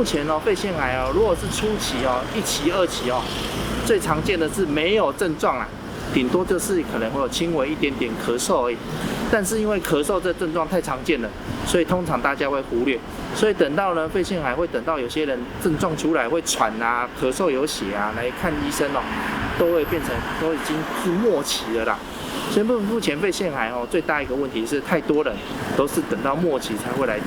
目前肺腺癌如果是初期1期、2期最常见的是没有症状啦，顶多就是可能会有轻微一点点咳嗽而已。但是因为咳嗽这症状太常见了，所以通常大家会忽略。所以等到呢肺腺癌会等到有些人症状出来会喘啊、咳嗽有血啊，来看医生都会变成都已经是末期了啦。所以目前肺腺癌最大一个问题是太多人都是等到末期才会来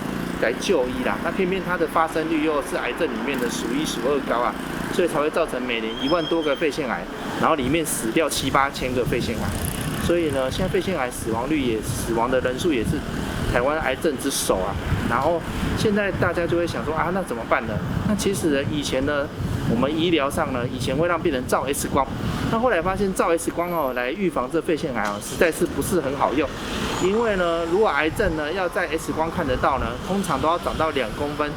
就医啦。那偏偏它的发生率又是癌症里面的数1数2高啊，所以才会造成每年1万多个肺腺癌，然后里面死掉7、8千个肺腺癌。所以呢，现在肺腺癌死亡的人数也是台湾癌症之首啊。然后现在大家就会想说啊，那怎么办呢？那其实呢，以前呢，我们医疗上呢，以前会让病人照 X 光，那后来发现照 X 光来预防这肺腺癌实在是不是很好用。因为呢，如果癌症呢要在 X 光看得到呢，通常都要长到2公分，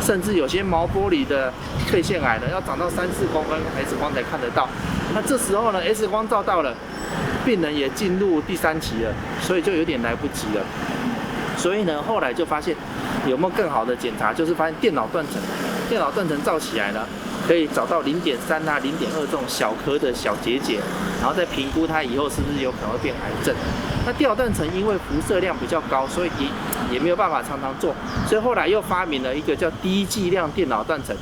甚至有些毛玻璃的肺腺癌呢，要长到3、4公分 X 光才看得到。那这时候呢 ，X 光照到了，病人也进入第3期了，所以就有点来不及了。所以呢，后来就发现有没有更好的检查，就是发现电脑断层照起来呢，可以找到0.3啊、0.2这种小颗的小结节，然后再评估它以后是不是有可能会变癌症。那电脑断层因为辐射量比较高，所以也没有办法常常做，所以后来又发明了一个叫低剂量电脑断层。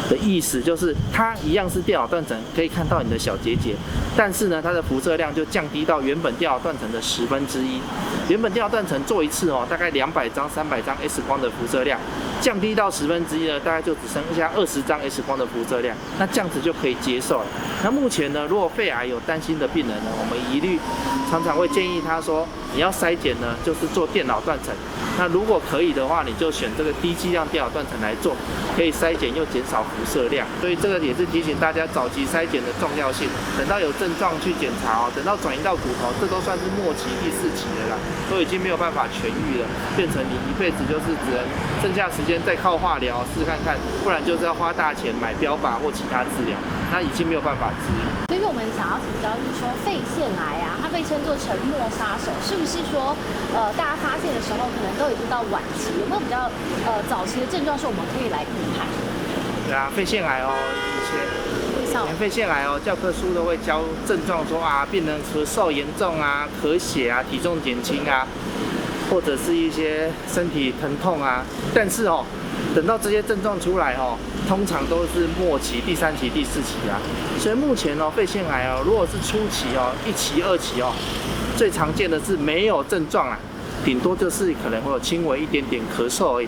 的意思就是它一样是电脑断层，可以看到你的小结节，但是呢，它的辐射量就降低到原本电脑断层的1/10。原本电脑断层做一次大概200张、300张 X 光的辐射量，降低到1/10呢，大概就只剩下20张 X 光的辐射量，那这样子就可以接受了。那目前呢，如果肺癌有担心的病人呢，我们一律常常会建议他说，你要筛检呢，就是做电脑断层。那如果可以的话，你就选这个低剂量电脑断层来做，可以筛检又减少辐射量。所以这个也是提醒大家早期筛检的重要性。等到有症状去检查等到转移到骨头，这都算是末期第4期了啦，都已经没有办法痊愈了，变成你一辈子就是只能剩下时间再靠化疗试看看，不然就是要花大钱买标靶或其他治疗，那已经没有办法治愈。所以我们想要请教，就是说肺腺癌它被称作沉默杀手，是不是说大家发现的时候可能都已经到晚期？有没有比较早期的症状是我们可以来预判？对啊，肺腺癌以前肺腺癌教科书都会教症状说病人咳嗽严重啊、咳血啊、体重减轻啊，或者是一些身体疼痛啊，但是等到这些症状出来通常都是末期第3期、第4期啊。所以目前肺腺癌如果是初期1期、2期最常见的是没有症状啦，顶多就是可能会有轻微一点点咳嗽而已。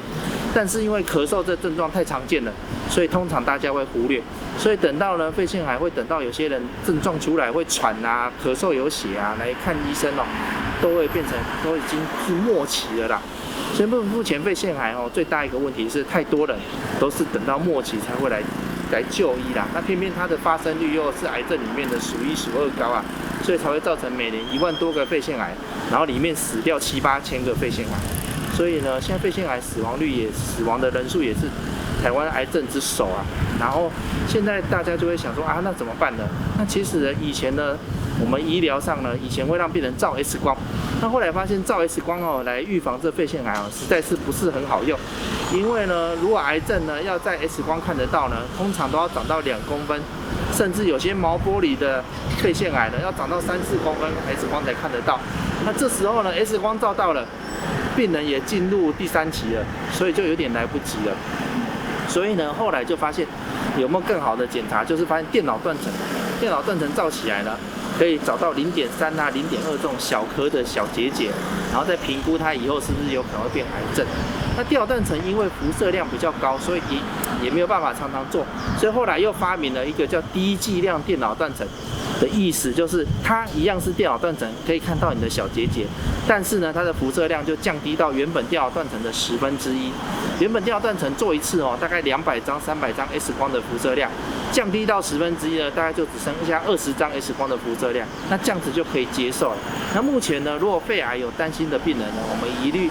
但是因为咳嗽这症状太常见了，所以通常大家会忽略。所以等到呢肺腺癌会等到有些人症状出来会喘啊、咳嗽有血啊，来看医生都会变成都已经是末期了啦。所以目前肺腺癌最大一个问题是太多人都是等到末期才会来就医啦。那偏偏它的发生率又是癌症里面的数1数2高啊，所以才会造成每年1万多个肺腺癌，然后里面死掉7、8千个肺腺癌。所以呢，现在肺腺癌死亡的人数也是台湾癌症之首啊。然后现在大家就会想说啊，那怎么办呢？那其实呢，以前呢，我们医疗上呢，以前会让病人照 X 光，那后来发现照 X 光来预防这肺腺癌实在是不是很好用。因为呢，如果癌症呢要在 X 光看得到呢，通常都要长到2公分，甚至有些毛玻璃的肺腺癌呢，要长到3、4公分 X 光才看得到。那这时候呢 ，X 光照到了，病人也进入第3期了，所以就有点来不及了。所以呢，后来就发现有没有更好的检查，就是发现电脑断层照起来呢，可以找到0.3啊、0.2这种小颗的小结节，然后再评估它以后是不是有可能会变癌症。那电脑断层因为辐射量比较高，所以也没有办法常常做，所以后来又发明了一个叫低剂量电脑断层。的意思就是它一样是电脑断层，可以看到你的小结节，但是呢，它的辐射量就降低到原本电脑断层的1/10。原本电脑断层做一次大概200张、300张 X 光的辐射量，降低到1/10呢，大概就只剩下20张 X 光的辐射量，那这样子就可以接受了。那目前呢，如果肺癌有担心的病人呢，我们一律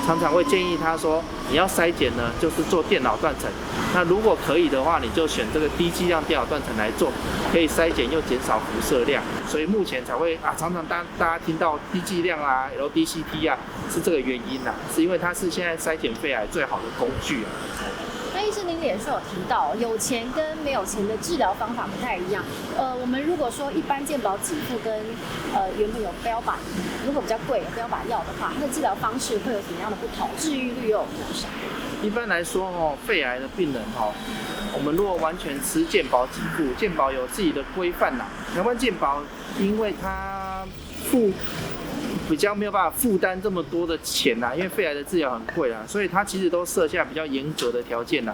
常常会建议他说，你要筛检呢，就是做电脑断层。那如果可以的话，你就选这个低剂量电脑断层来做，可以筛检又减少辐射量。所以目前才会常常大家听到低剂量LDCT是这个原因是因为它是现在筛检肺癌最好的工具所以医师您脸书有提到，有钱跟没有钱的治疗方法不太一样。我们如果说一般健保给付跟原本有标靶，如果比较贵有标靶药的话，它的治疗方式会有什么样的不同？治愈率又有多少？一般来说肺癌的病人我们如果完全吃健保给付，健保有自己的规范啦。台湾健保因为它比较没有办法负担这么多的钱啦，因为肺癌的治疗很贵啦，所以它其实都设下比较严格的条件啦。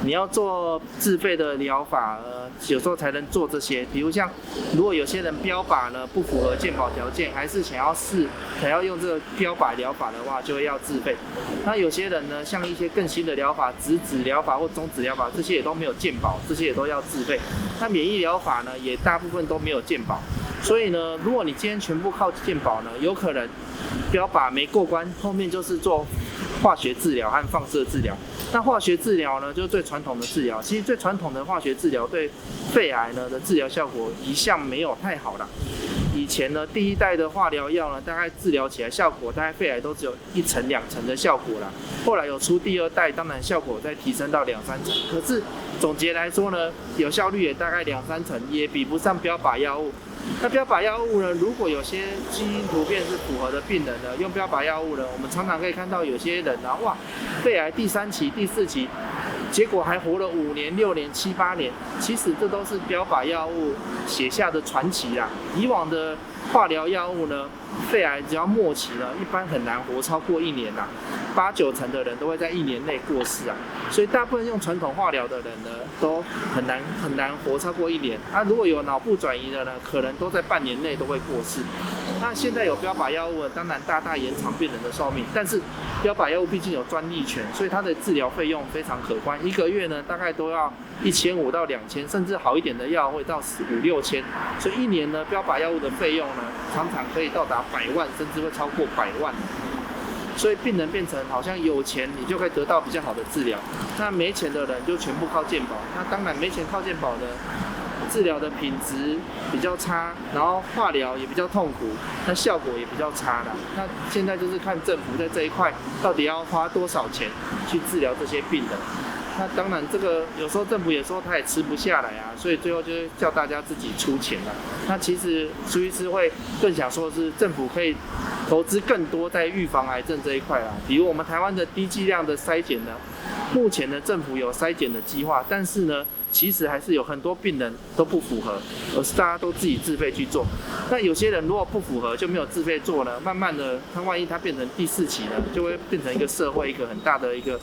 你要做自费的疗法，有时候才能做这些。比如像，如果有些人标靶呢不符合健保条件，还是想要用这个标靶疗法的话，就会要自费。那有些人呢，像一些更新的疗法，质子疗法或中子疗法，这些也都没有健保，这些也都要自费。那免疫疗法呢，也大部分都没有健保。所以呢，如果你今天全部靠健保呢，有可能标靶没过关，后面就是做化学治疗和放射治疗。那化学治疗呢，就是最传统的治疗。其实最传统的化学治疗对肺癌呢的治疗效果一向没有太好啦。以前呢，第一代的化疗药呢，大概治疗起来效果大概肺癌都只有1成2成的效果啦。后来有出第二代，当然效果再提升到2-3成。可是总结来说呢，有效率也大概2-3成，也比不上标靶药物。那标靶药物呢，如果有些基因突变是符合的病人呢，用标靶药物呢，我们常常可以看到有些人哇，肺癌第3期、第4期，结果还活了5年、6年、7、8年。其实这都是标靶药物写下的传奇啦。以往的化疗药物呢，肺癌只要末期呢，一般很难活超过1年啦，8-9成的人都会在1年内过世啊。所以大部分用传统化疗的人呢，都很难活超过1年。如果有脑部转移的呢，可能都在半年内都会过世。那现在有标靶药物，当然大大延长病人的寿命，但是标靶药物毕竟有专利权，所以它的治疗费用非常可观。1个月呢，大概都要1500到2000，甚至好一点的药会到5-6千。所以1年呢，标靶药物的费用呢，常常可以到达100万，甚至会超过100万。所以病人变成好像有钱你就可以得到比较好的治疗，那没钱的人就全部靠健保。那当然没钱靠健保的治疗的品质比较差，然后化疗也比较痛苦，那效果也比较差啦。那现在就是看政府在这一块到底要花多少钱去治疗这些病人。那当然这个有时候政府也说他也吃不下来啊，所以最后就是叫大家自己出钱啦。那其实苏医师会更想说的是，政府可以投资更多在预防癌症这一块啦。比如我们台湾的低剂量的筛检呢，目前呢政府有筛检的计划，但是呢其实还是有很多病人都不符合，而是大家都自己自费去做。那有些人如果不符合就没有自费做呢，慢慢的他万一他变成第4期呢，就会变成一个社会一个很大的一个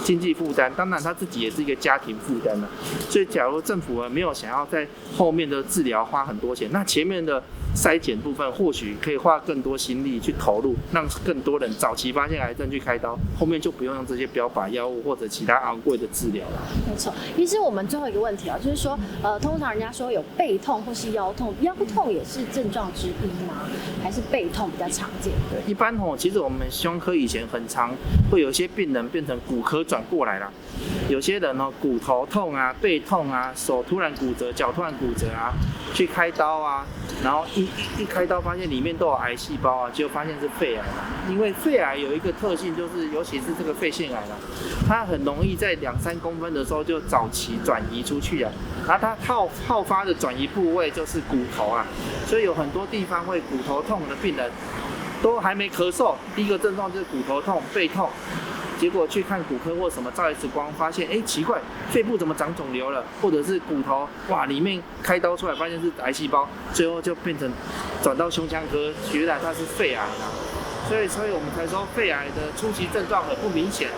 经济负担，当然他自己也是一个家庭负担了。所以假如政府没有想要在后面的治疗花很多钱，那前面的筛检部分或许可以花更多心力去投入，让更多人早期发现癌症去开刀，后面就不用用这些标靶药物或者其他昂贵的治疗了。没错，医师，我们最后一个问题啊，就是说，通常人家说有背痛或是腰痛，腰痛也是症状之一吗？还是背痛比较常见？对，一般其实我们胸科以前很常会有一些病人变成骨科转过来啦。有些人骨头痛啊、背痛啊、手突然骨折、脚突然骨折啊，去开刀啊，然后一开刀发现里面都有癌细胞啊，结果发现是肺癌啦。因为肺癌有一个特性，就是尤其是这个肺腺癌啦，它很容易在2-3公分的时候就早期转移出去啊。然后它好发的转移部位就是骨头啊，所以有很多地方会骨头痛的病人，都还没咳嗽，第一个症状就是骨头痛、背痛。结果去看骨科或什么照 X 光，发现奇怪，肺部怎么长肿瘤了，或者是骨头里面开刀出来发现是癌细胞，最后就变成转到胸腔科，原来它是肺癌啦。所以我们才说肺癌的初期症状很不明显，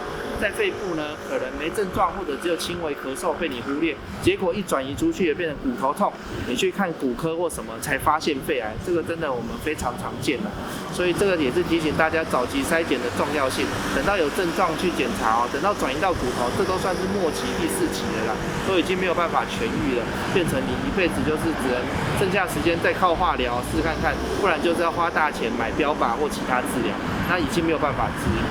在肺部呢可能没症状或者只有轻微咳嗽被你忽略，结果一转移出去也变成骨头痛，你去看骨科或什么才发现肺癌，这个真的我们非常常见的。所以这个也是提醒大家早期筛检的重要性，等到有症状去检查等到转移到骨头，这都算是末期第4期的啦，都已经没有办法痊愈了，变成你一辈子就是只能剩下时间再靠化疗试看看，不然就是要花大钱买标靶或其他治疗，那已经没有办法治愈。